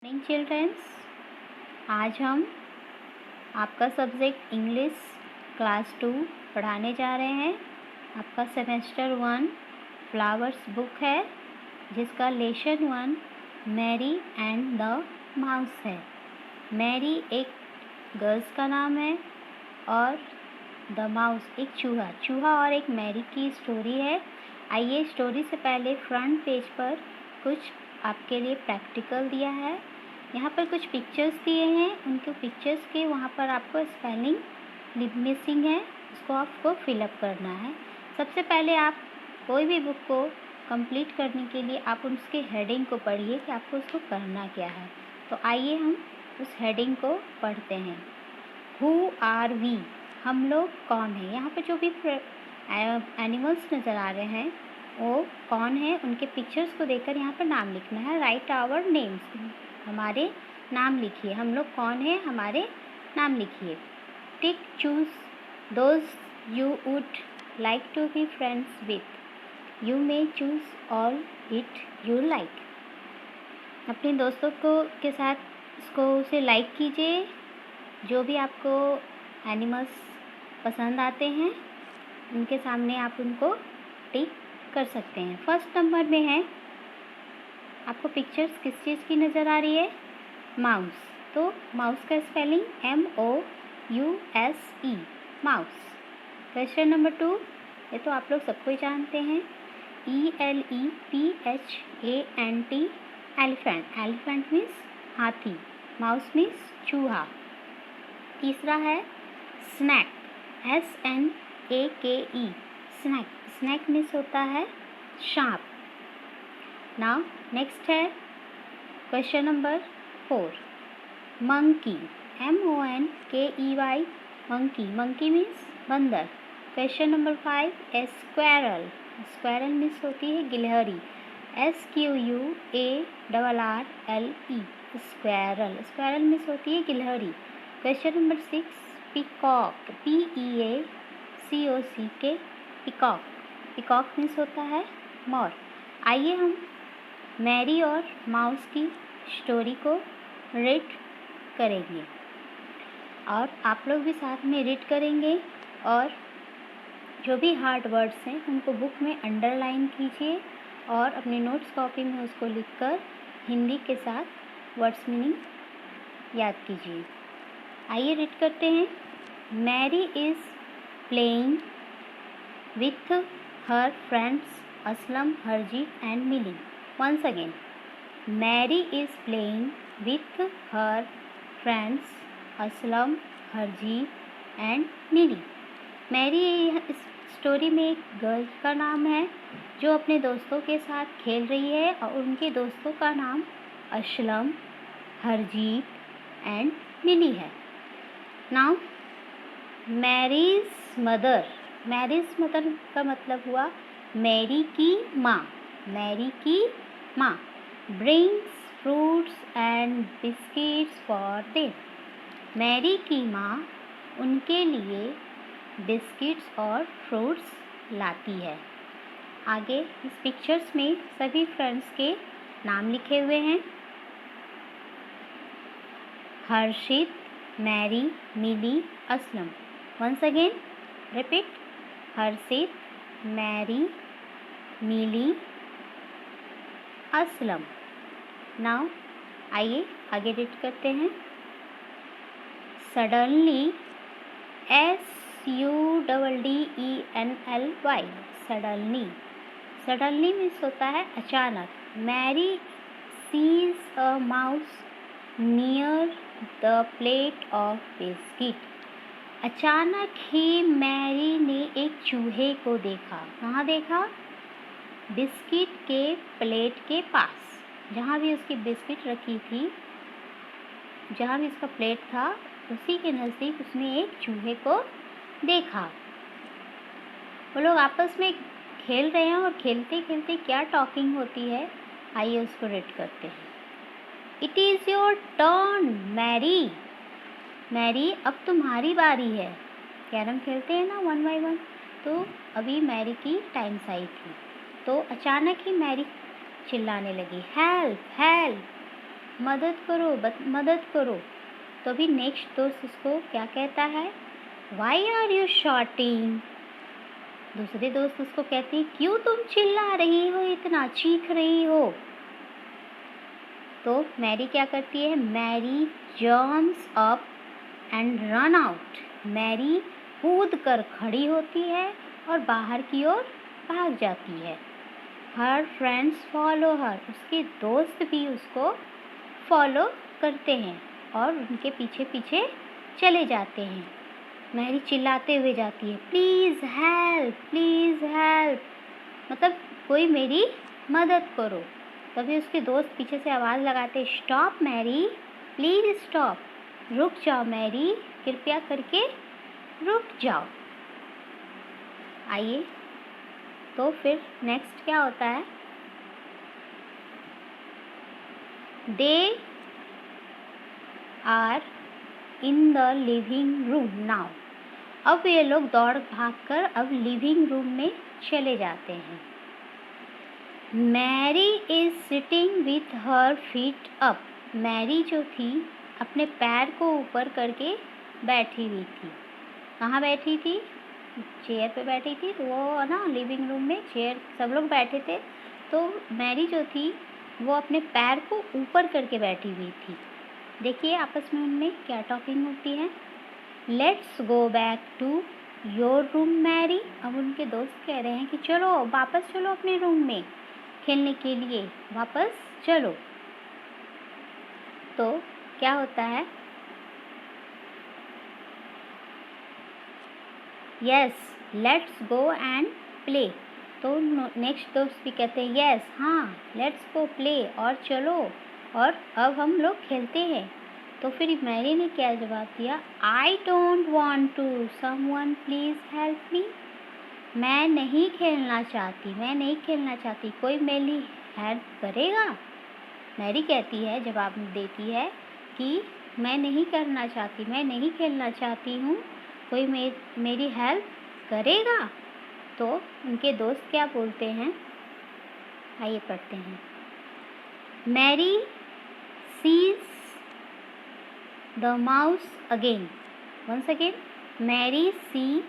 Morning children's, आज हम आपका सब्जेक्ट इंग्लिश क्लास 2 पढ़ाने जा रहे हैं। आपका सेमेस्टर 1 फ्लावर्स बुक है, जिसका lesson 1 Mary and the mouse है। मैरी एक गर्ल्स का नाम है और द माउस एक चूहा और एक मैरी की स्टोरी है। आइए, स्टोरी से पहले फ्रंट पेज पर कुछ आपके लिए प्रैक्टिकल दिया है। यहाँ पर कुछ पिक्चर्स दिए हैं, उनके पिक्चर्स के वहाँ पर आपको स्पेलिंग मिसिंग है, उसको आपको फिलअप करना है। सबसे पहले आप कोई भी बुक को कंप्लीट करने के लिए आप उसके हेडिंग को पढ़िए कि आपको उसको करना क्या है। तो आइए हम उस हेडिंग को पढ़ते हैं। हु आर वी, हम लोग कौन हैं। यहाँ पर जो भी एनिमल्स नज़र आ रहे हैं वो कौन है, उनके पिक्चर्स को देखकर यहाँ पर नाम लिखना है। राइट आवर नेम्स, हमारे नाम लिखिए। हम लोग कौन हैं, हमारे नाम लिखिए। Tick choose those you would like to be friends with. You may choose all it you like. अपने दोस्तों को के साथ उसे लाइक कीजिए, जो भी आपको एनिमल्स पसंद आते हैं उनके सामने आप उनको टिक कर सकते हैं। फर्स्ट नंबर में है, आपको पिक्चर्स किस चीज़ की नज़र आ रही है, माउस। तो माउस का spelling MOUSE, mouse. Question number 2, ये तो आप लोग सबको ही जानते हैं, ELEPHANT, एलिफेंट। एलिफेंट मीन्स हाथी, माउस मीन्स चूहा। तीसरा है snake, SNAKE, snake. Snake means होता है सांप। नाउ नेक्स्ट है question number 4, monkey, MONKEY, monkey. Monkey means बंदर। Question number 5, squirrel. Squirrel means होती है गिलहरी, SQUARRLE, स्क्वेरल। स्क्वेरल मीन्स होती है गिलहरी। Question number 6, peacock, PEACOCK, peacock. Peacock means होता है मोर। आइए हम मैरी और माउस की स्टोरी को रीड करेंगे और आप लोग भी साथ में रीड करेंगे, और जो भी हार्ड वर्ड्स हैं उनको बुक में अंडरलाइन कीजिए और अपने नोट्स कॉपी में उसको लिखकर हिंदी के साथ वर्ड्स मीनिंग याद कीजिए। आइए रीड करते हैं। Mary is playing with her friends Aslam, Harjeet and Milly. Once again, Mary is playing with her friends Aslam, Harjeet and Milly. Mary इस स्टोरी में एक गर्ल का नाम है जो अपने दोस्तों के साथ खेल रही है, और उनके दोस्तों का नाम असलम, हरजीत एंड मिली है। Now Mary's mother, Mary's mother का मतलब हुआ मैरी की माँ। मैरी की माँ brings fruits and biscuits for them. Mary की माँ उनके लिए बिस्किट्स और फ्रूट्स लाती है। आगे इस पिक्चर्स में सभी फ्रेंड्स के नाम लिखे हुए हैं, Harshit, Mary, Milly, Aslam. Once again repeat, Harshit, Mary, Milly, Aslam. Now आइए आगे रीड करते हैं। Suddenly, SUDDENLY, suddenly. Suddenly means होता है अचानक। Mary sees a mouse near the plate of biscuit. अचानक ही मैरी ने एक चूहे को देखा। कहाँ देखा, बिस्किट के प्लेट के पास। जहाँ भी उसकी बिस्किट रखी थी, जहाँ भी उसका प्लेट था, उसी के नज़दीक उसने एक चूहे को देखा। वो लोग आपस में खेल रहे हैं और खेलते खेलते क्या टॉकिंग होती है, आइए उसको रीड करते हैं। It is your turn Mary. Mary, अब तुम्हारी बारी है। कैरम खेलते हैं ना 1 by 1, तो अभी मैरी की टाइम्स आई थी। तो अचानक ही मैरी चिल्लाने लगी, हेल्प हेल्प। मदद करो, मदद करो। तो अभी नेक्स्ट दोस्त उसको क्या कहता है, वाई आर यू शॉटिंग। दूसरे दोस्त उसको कहती है, क्यों तुम चिल्ला रही हो, इतना चीख रही हो। तो मैरी क्या करती है, Mary jumps up and run out. Mary कूद कर खड़ी होती है और बाहर की ओर भाग जाती है। हर फ्रेंड्स फॉलो हर, उसके दोस्त भी उसको फॉलो करते हैं और उनके पीछे पीछे चले जाते हैं। मैरी चिल्लाते हुए जाती है, प्लीज़ हेल्प, प्लीज़ हेल्प, मतलब कोई मेरी मदद करो। तभी उसके दोस्त पीछे से आवाज़ लगाते, स्टॉप मैरी, प्लीज़ स्टॉप, रुक जाओ मैरी, कृपया करके रुक जाओ। आइए, तो फिर नेक्स्ट क्या होता है, they are in the living room now. अब ये लोग दौड़ भाग कर अब लिविंग रूम में चले जाते हैं। Mary is sitting with her feet up. Mary जो थी अपने पैर को ऊपर करके बैठी हुई थी। कहाँ बैठी थी, चेयर पे बैठी थी। तो वो ना लिविंग रूम में चेयर सब लोग बैठे थे, तो मैरी जो थी वो अपने पैर को ऊपर करके बैठी हुई थी। देखिए आपस में उनमें क्या टॉकिंग होती है, let's go back to your room Mary. अब उनके दोस्त कह रहे हैं कि चलो वापस चलो अपने रूम में खेलने के लिए, वापस चलो। तो क्या होता है, yes let's go and play. तो नेक्स्ट दोस्त भी कहते हैं यस, हाँ लेट्स गो प्ले, और चलो और अब हम लोग खेलते हैं। तो फिर मैरी ने क्या जवाब दिया, I don't want to, someone please help me. मैं नहीं खेलना चाहती, मैं नहीं खेलना चाहती, कोई मेरी हेल्प करेगा। मैरी कहती है, जवाब देती है कि मैं नहीं करना चाहती, मैं नहीं खेलना चाहती हूँ, कोई मेरी हेल्प करेगा। तो उनके दोस्त क्या बोलते हैं, आइए पढ़ते हैं। Mary sees the mouse again, once again Mary see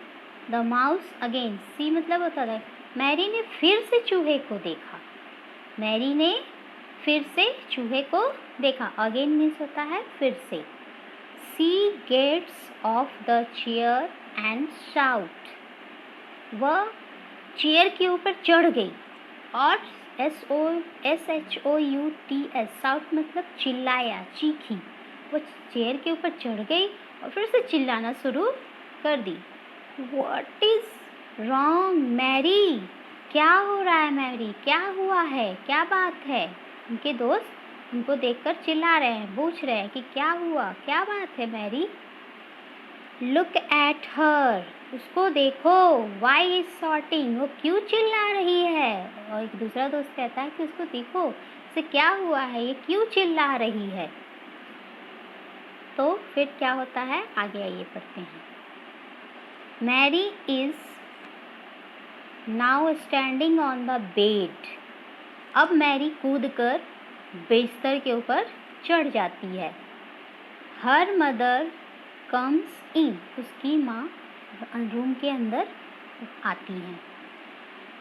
the mouse again. See मतलब होता है, मैरी ने फिर से चूहे को देखा। मैरी ने फिर से चूहे को देखा, अगेन मीन्स होता है फिर से। She gets off the chair and shout. वह चेयर के ऊपर चढ़ गई और SHOUT, शाउट मतलब चिल्लाया, चीखी। वो चेयर के ऊपर चढ़ गई और फिर से चिल्लाना शुरू कर दी। व्हाट इज रॉन्ग मैरी, क्या हो रहा है मैरी, क्या हुआ है, क्या बात है। उनके दोस्त उनको देखकर चिल्ला रहे हैं, पूछ रहे हैं कि क्या हुआ, क्या बात है मैरी। लुक एट हर, उसको देखो। वाई इज शॉटिंग, वो क्यों चिल्ला रही है। और एक दूसरा दोस्त कहता है कि उसको देखो, इसे क्या हुआ है, ये क्यों चिल्ला रही है। तो फिर क्या होता है, आगे आइए पढ़ते हैं। Mary is now standing on the bed. अब मैरी कूद कर बिस्तर के ऊपर चढ़ जाती है। हर मदर कम्स इन, उसकी माँ रूम के अंदर आती हैं।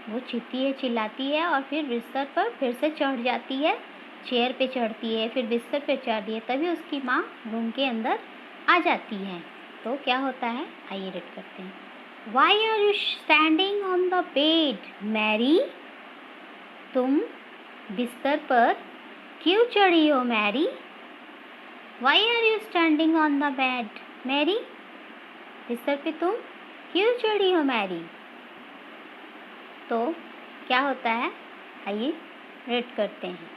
वो चीखती है, चिल्लाती है और फिर बिस्तर पर फिर से चढ़ जाती है, चेयर पे चढ़ती है, फिर बिस्तर पे चढ़ती है, तभी उसकी माँ रूम के अंदर आ जाती है। तो क्या होता है, आइए रीड करते हैं। Why are you standing on the bed Mary, तुम बिस्तर पर क्यों चढ़ी हो Mary. Why are you standing on the bed Mary, बिस्तर पे तुम क्यों चढ़ी हो मैरी। तो क्या होता है, आइए रीड करते हैं।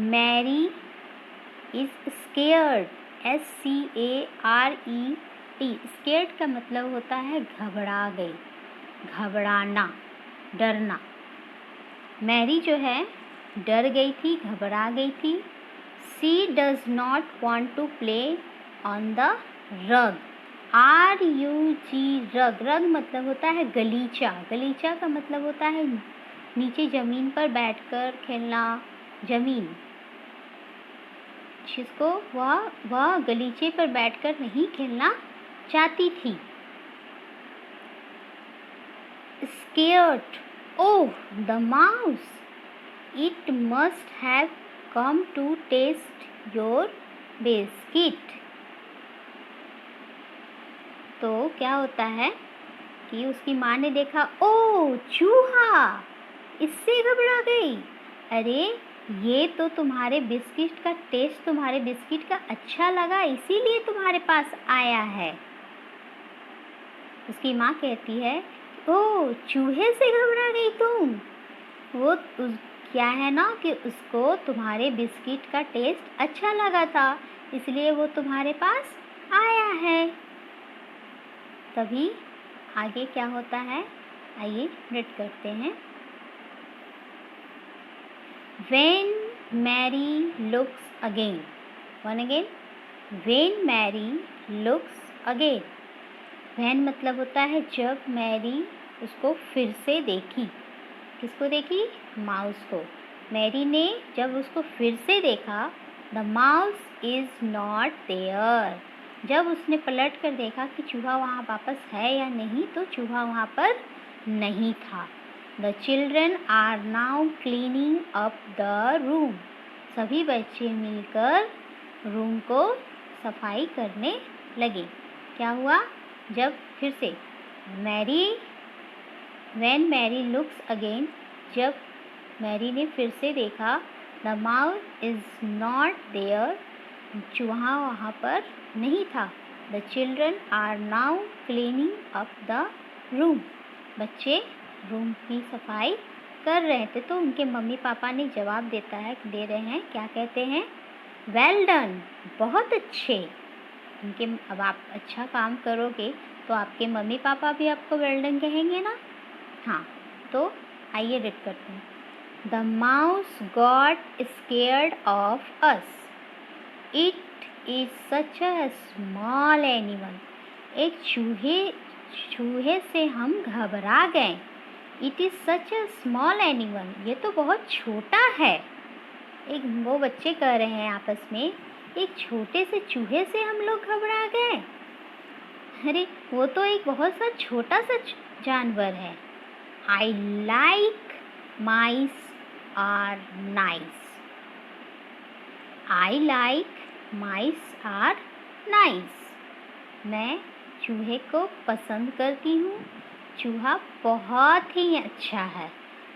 Mary is scared, SCARED। Scared का मतलब होता है घबरा गई, घबराना, डरना। मैरी जो है डर गई थी, घबरा गई थी। She does not want to play on the rug, RUG, रग, रग मतलब होता है गलीचा। गलीचा का मतलब होता है नीचे ज़मीन पर बैठकर खेलना, ज़मीन, जिसको वह गलीचे पर बैठकर नहीं खेलना चाहती थी। Scared, oh, the mouse! It must have come to taste your biscuit. तो क्या होता है कि उसकी माँ ने देखा, ओह चूहा, इससे घबरा गई। अरे ये तो तुम्हारे बिस्किट का टेस्ट तुम्हारे बिस्किट का अच्छा लगा, इसीलिए तुम्हारे पास आया है। उसकी माँ कहती है, ओह चूहे से घबरा गई तुम। वो क्या है ना कि उसको तुम्हारे बिस्किट का टेस्ट अच्छा लगा था, इसलिए वो तुम्हारे पास आया है। तभी आगे क्या होता है, आइए रीड करते हैं। When Mary looks again. One again. When Mary looks again. When मतलब होता है जब मैरी उसको फिर से देखी। किसको देखी? माउस को। मैरी ने जब उसको फिर से देखा, the mouse is not there. जब उसने पलट कर देखा कि चूहा वहाँ वापस है या नहीं, तो चूहा वहाँ पर नहीं था। The children are now cleaning up the room. सभी बच्चे मिलकर रूम को सफाई करने लगे। क्या हुआ? जब फिर से When Mary looks again, जब मैरी ने फिर से देखा, the mouse is not there, चूहा वहाँ पर नहीं था। The children are now cleaning up the room. बच्चे रूम की सफाई कर रहे थे, तो उनके मम्मी पापा ने जवाब दे रहे हैं, क्या कहते हैं? वेल डन, बहुत अच्छे। अब आप अच्छा काम करोगे तो आपके मम्मी पापा भी आपको वेल डन कहेंगे ना। हाँ, तो आइए रीड करते हैं। The mouse got scared of us. It is such a small animal. एक चूहे से हम घबरा गए। It is such a small animal, ये तो बहुत छोटा है। वो बच्चे कह रहे हैं आपस में, एक छोटे से चूहे से हम लोग घबरा गए। अरे वो तो एक बहुत सा छोटा सा जानवर है। I like mice are nice. I like mice are nice. मैं चूहे को पसंद करती हूँ, चूहा बहुत ही अच्छा है।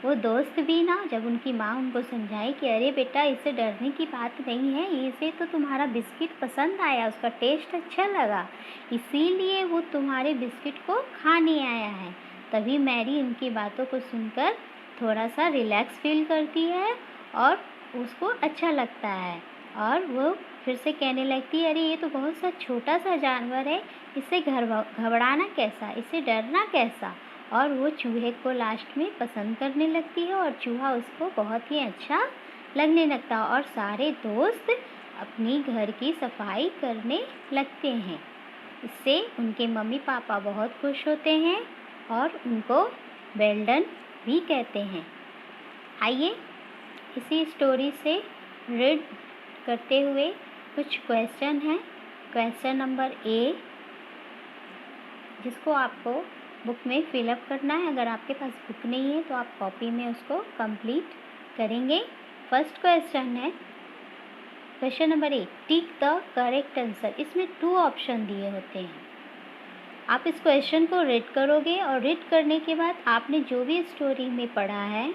वो दोस्त भी ना, जब उनकी माँ उनको समझाई कि अरे बेटा इससे डरने की बात नहीं है, इसे तो तुम्हारा बिस्किट पसंद आया, उसका टेस्ट अच्छा लगा, इसीलिए वो तुम्हारे बिस्किट को खाने आया है। तभी मैरी उनकी बातों को सुनकर थोड़ा सा रिलैक्स फील करती है और उसको अच्छा लगता है, और वो फिर से कहने लगती है, अरे ये तो बहुत सा छोटा सा जानवर है, इससे घबराना कैसा, इससे डरना कैसा। और वो चूहे को लास्ट में पसंद करने लगती है और चूहा उसको बहुत ही अच्छा लगने लगता है, और सारे दोस्त अपनी घर की सफाई करने लगते हैं। इससे उनके मम्मी पापा बहुत खुश होते हैं और उनको वेल डन भी कहते हैं। आइए इसी स्टोरी से रीड करते हुए कुछ क्वेश्चन हैं। क्वेश्चन नंबर ए, जिसको आपको बुक में फिलअप करना है। अगर आपके पास बुक नहीं है तो आप कॉपी में उसको कंप्लीट करेंगे। फर्स्ट क्वेश्चन है, question number A, tick the correct answer. इसमें 2 ऑप्शन दिए होते हैं। आप इस क्वेश्चन को रीड करोगे और रीड करने के बाद आपने जो भी स्टोरी में पढ़ा है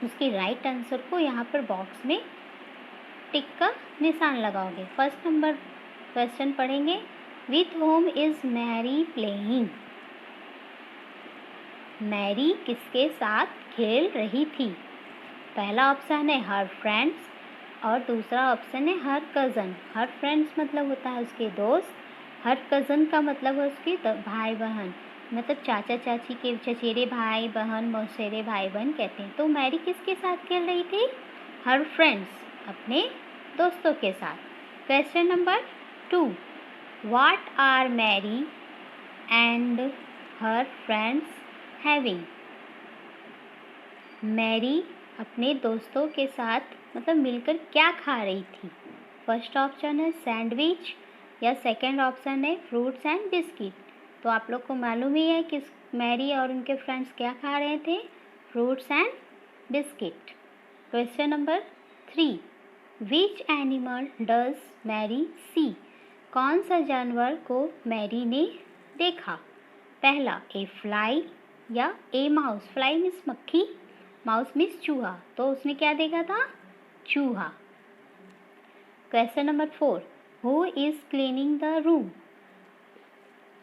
उसके राइट आंसर को यहाँ पर बॉक्स में टिक का निशान लगाओगे। फर्स्ट नंबर क्वेश्चन पढ़ेंगे, with whom is Mary playing. Mary किसके साथ खेल रही थी? पहला ऑप्शन है हर फ्रेंड्स और दूसरा ऑप्शन है हर कज़न। हर फ्रेंड्स मतलब होता है उसके दोस्त, हर कज़न का मतलब है उसके भाई बहन, मतलब चाचा चाची के चचेरे भाई बहन, मौसेरे भाई बहन कहते हैं। तो मैरी किसके साथ खेल रही थी? हर फ्रेंड्स, अपने दोस्तों के साथ। Question number 2, what are Mary and her friends having. Mary अपने दोस्तों के साथ मतलब मिलकर क्या खा रही थी? फर्स्ट ऑप्शन है सैंडविच या सेकंड ऑप्शन है फ्रूट्स एंड बिस्किट। तो आप लोग को मालूम ही है कि मैरी और उनके फ्रेंड्स क्या खा रहे थे? Fruits and biscuit. Question number 3, which animal does Mary see? कौन सा जानवर को मैरी ने देखा? पहला ए फ्लाई या ए माउस। फ्लाई मीन्स मक्खी, माउस मीन्स चूहा। तो उसने क्या देखा था? चूहा। Question number 4, who is cleaning the room?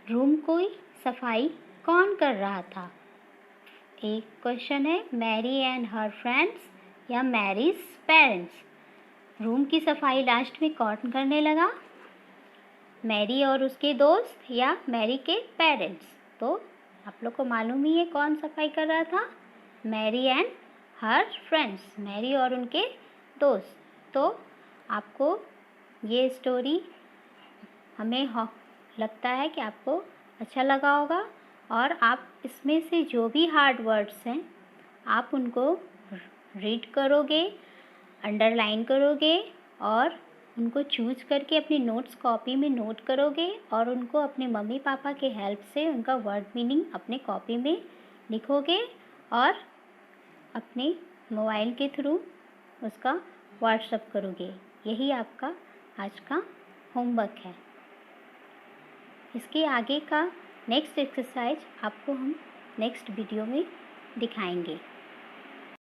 Room की सफाई कौन कर रहा था? एक क्वेश्चन है मैरी एंड हर फ्रेंड्स या मैरीज पेरेंट्स। रूम की सफाई लास्ट में कौन करने लगा? मैरी और उसके दोस्त या मैरी के पेरेंट्स। तो आप लोग को मालूम ही है कौन सफाई कर रहा था? Mary and her friends, Mary और उनके दोस्त। तो आपको ये स्टोरी हमें लगता है कि आपको अच्छा लगा होगा और आप इसमें से जो भी हार्ड वर्ड्स हैं आप उनको रीड करोगे, अंडरलाइन करोगे और उनको चूज़ करके अपनी नोट्स कॉपी में नोट करोगे और उनको अपने मम्मी पापा के हेल्प से उनका वर्ड मीनिंग अपने कॉपी में लिखोगे और अपने मोबाइल के थ्रू उसका व्हाट्सएप करोगे। यही आपका आज का होमवर्क है। इसके आगे का नेक्स्ट एक्सरसाइज आपको हम नेक्स्ट वीडियो में दिखाएंगे।